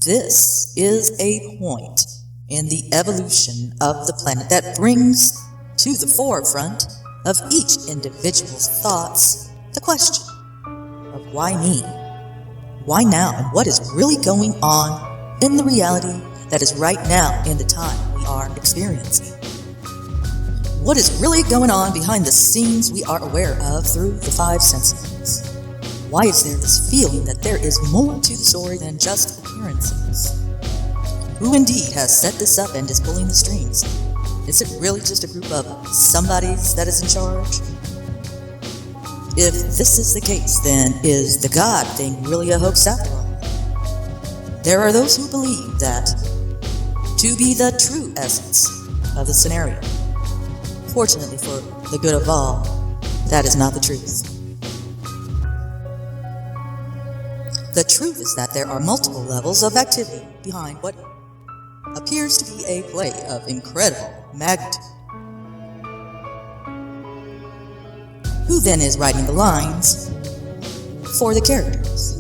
This is a point in the evolution of the planet that brings to the forefront of each individual's thoughts the question of why me? Why now? And what is really going on in the reality that is right now in the time we are experiencing? What is really going on behind the scenes we are aware of through the five senses? Why is there this feeling that there is more to the story than just appearances? Who indeed has set this up and is pulling the strings? Is it really just a group of somebodies that is in charge? If this is the case, then is the God thing really a hoax after all? There are those who believe that to be the true essence of the scenario. Fortunately for the good of all, that is not the truth. The truth is that there are multiple levels of activity behind what appears to be a play of incredible magnitude. Who then is writing the lines for the characters?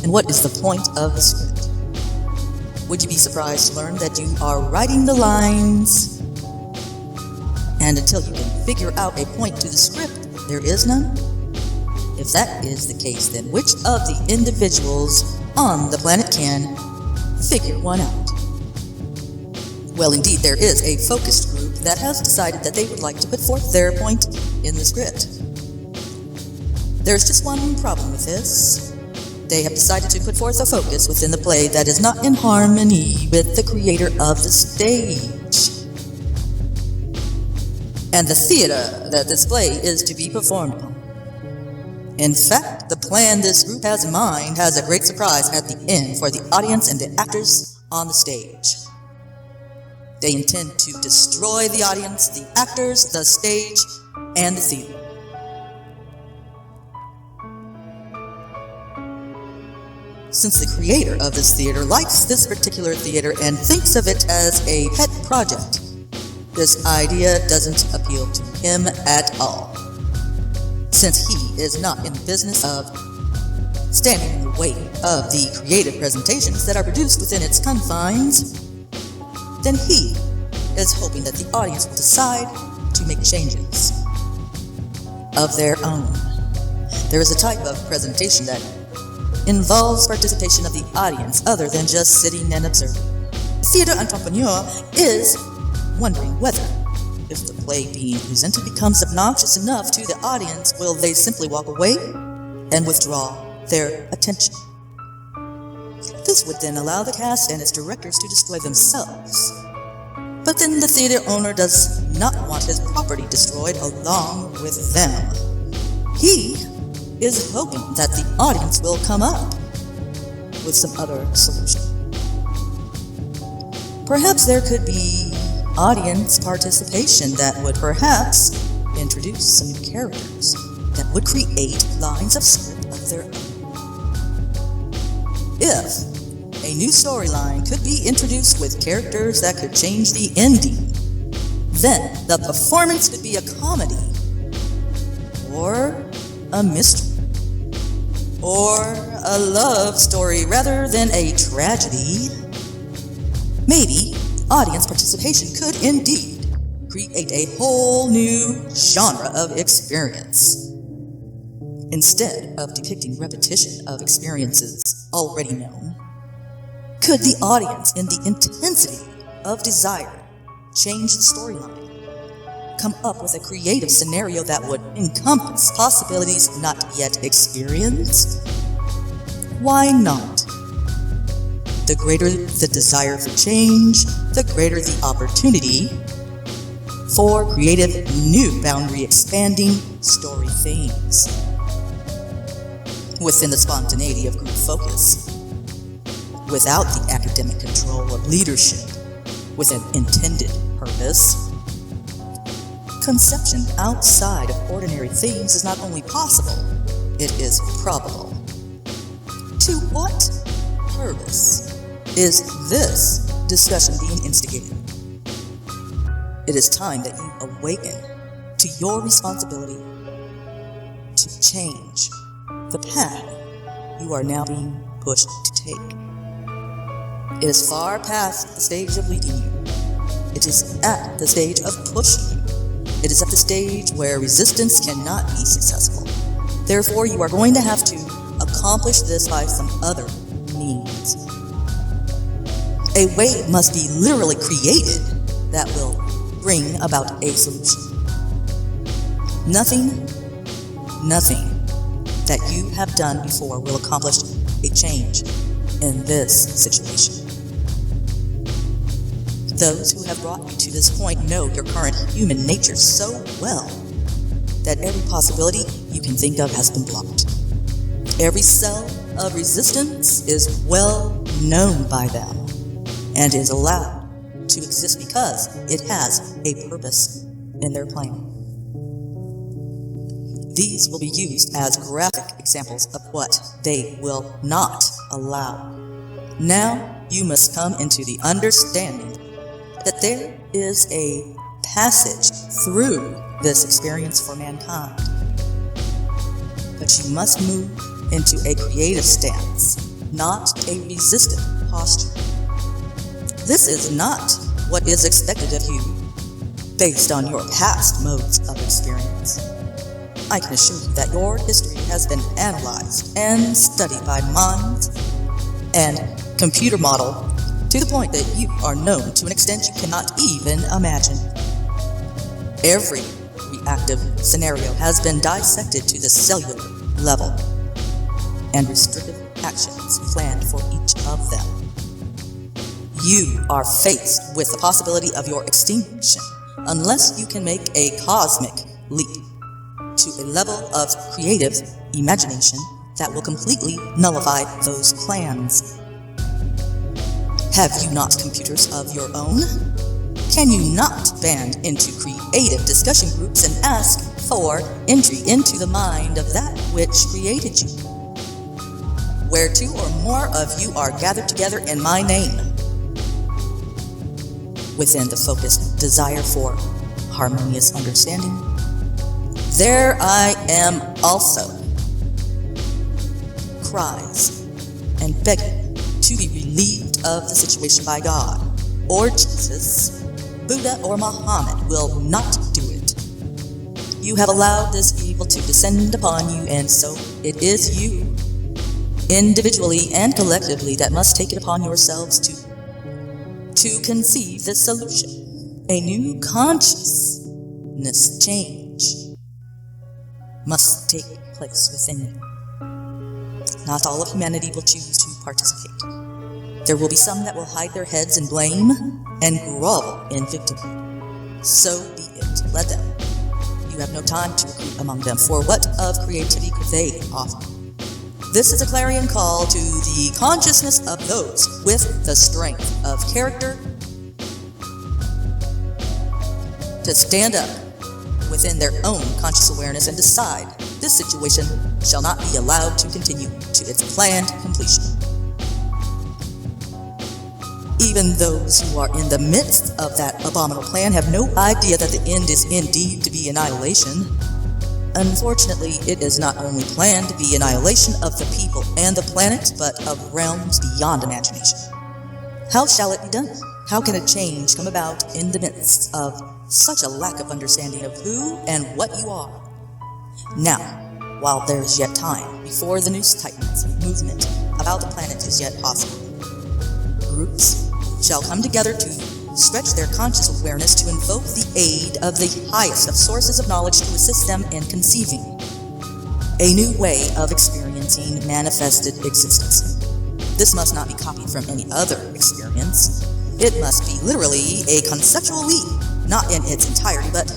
And what is the point of the script? Would you be surprised to learn that you are writing the lines, and until you can figure out a point to the script, there is none? If that is the case, then which of the individuals on the planet can figure one out? Well, indeed, there is a focused group that has decided that they would like to put forth their point in the script. There's just one problem with this. They have decided to put forth a focus within the play that is not in harmony with the creator of the stage and the theater that this play is to be performed upon. In fact, the plan this group has in mind has a great surprise at the end for the audience and the actors on the stage. They intend to destroy the audience, the actors, the stage, and the theater. Since the creator of this theater likes this particular theater and thinks of it as a pet project, this idea doesn't appeal to him at all. Since he is not in the business of standing in the way of the creative presentations that are produced within its confines, then he is hoping that the audience will decide to make changes of their own. There is a type of presentation that involves participation of the audience other than just sitting and observing. The theater entrepreneur is wondering whether, if the play being presented becomes obnoxious enough to the audience, will they simply walk away and withdraw their attention. This would then allow the cast and its directors to destroy themselves. But then the theater owner does not want his property destroyed along with them. He is hoping that the audience will come up with some other solution. Perhaps there could be audience participation that would perhaps introduce some new characters that would create lines of script of their own. If a new storyline could be introduced with characters that could change the ending, then the performance could be a comedy, or a mystery, or a love story rather than a tragedy. Maybe audience participation could indeed create a whole new genre of experience. Instead of depicting repetition of experiences already known, could the audience, in the intensity of desire, change the storyline? Come up with a creative scenario that would encompass possibilities not yet experienced? Why not? The greater the desire for change, the greater the opportunity for creative, new boundary-expanding story themes. Within the spontaneity of group focus, without the academic control of leadership, with an intended purpose, conception outside of ordinary themes is not only possible, it is probable. To what purpose is this discussion being instigated? It is time that you awaken to your responsibility to change the path you are now being pushed to take. It is far past the stage of leading you. It is at the stage of pushing you. It is at the stage where resistance cannot be successful. Therefore, you are going to have to accomplish this by some other means. A way must be literally created that will bring about a solution. Nothing that you have done before will accomplish a change in this situation. Those who have brought you to this point know your current human nature so well that every possibility you can think of has been blocked. Every cell of resistance is well known by them and is allowed to exist because it has a purpose in their plan. These will be used as graphic examples of what they will not allow. Now you must come into the understanding that there is a passage through this experience for mankind. But you must move into a creative stance, not a resistant posture. This is not what is expected of you based on your past modes of experience. I can assure you that your history has been analyzed and studied by minds and computer model to the point that you are known to an extent you cannot even imagine. Every reactive scenario has been dissected to the cellular level and restrictive actions planned for each of them. You are faced with the possibility of your extinction unless you can make a cosmic leap to a level of creative imagination that will completely nullify those plans. Have you not computers of your own? Can you not band into creative discussion groups and ask for entry into the mind of that which created you? Where two or more of you are gathered together in my name, within the focused desire for harmonious understanding, there I am also. Cries and begging to be relieved of the situation by God, or Jesus, Buddha, or Muhammad will not do it. You have allowed this evil to descend upon you, and so it is you, individually and collectively, that must take it upon yourselves to conceive this solution. A new consciousness change must take place within you. Not all of humanity will choose to participate. There will be some that will hide their heads in blame and grovel in victimhood. So be it. Let them. You have no time to recruit among them, for what of creativity could they offer? This is a clarion call to the consciousness of those with the strength of character to stand up within their own conscious awareness and decide this situation shall not be allowed to continue to its planned completion. Even those who are in the midst of that abominable plan have no idea that the end is indeed to be annihilation. Unfortunately, it is not only planned to be annihilation of the people and the planet, but of realms beyond imagination. How shall it be done? How can a change come about in the midst of such a lack of understanding of who and what you are? Now, while there is yet time, before the noose tightens, movement about the planet is yet possible. Groups shall come together to stretch their conscious awareness to invoke the aid of the highest of sources of knowledge to assist them in conceiving a new way of experiencing manifested existence. This must not be copied from any other experience. It must be literally a conceptual leap, not in its entirety, but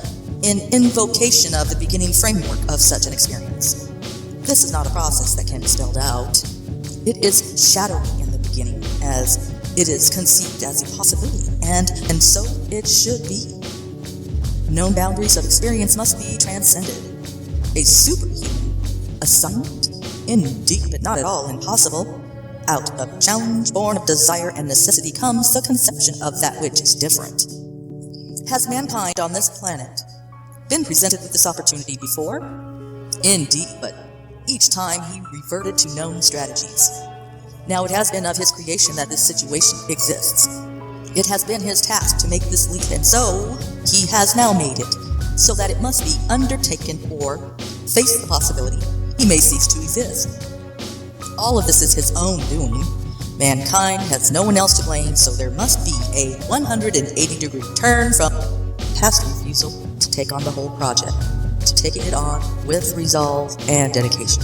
in invocation of the beginning framework of such an experience. This is not a process that can be spelled out. It is shadowy in the beginning, as it is conceived as a possibility, and so it should be. Known boundaries of experience must be transcended. A superhuman assignment? Indeed, but not at all impossible. Out of challenge born of desire and necessity comes the conception of that which is different. Has mankind on this planet been presented with this opportunity before? Indeed, but each time he reverted to known strategies. Now, it has been of his creation that this situation exists. It has been his task to make this leap, and so he has now made it, so that it must be undertaken or face the possibility he may cease to exist. All of this is his own doing. Mankind has no one else to blame, so there must be a 180-degree turn from past refusal to take on the whole project, to taking it on with resolve and dedication.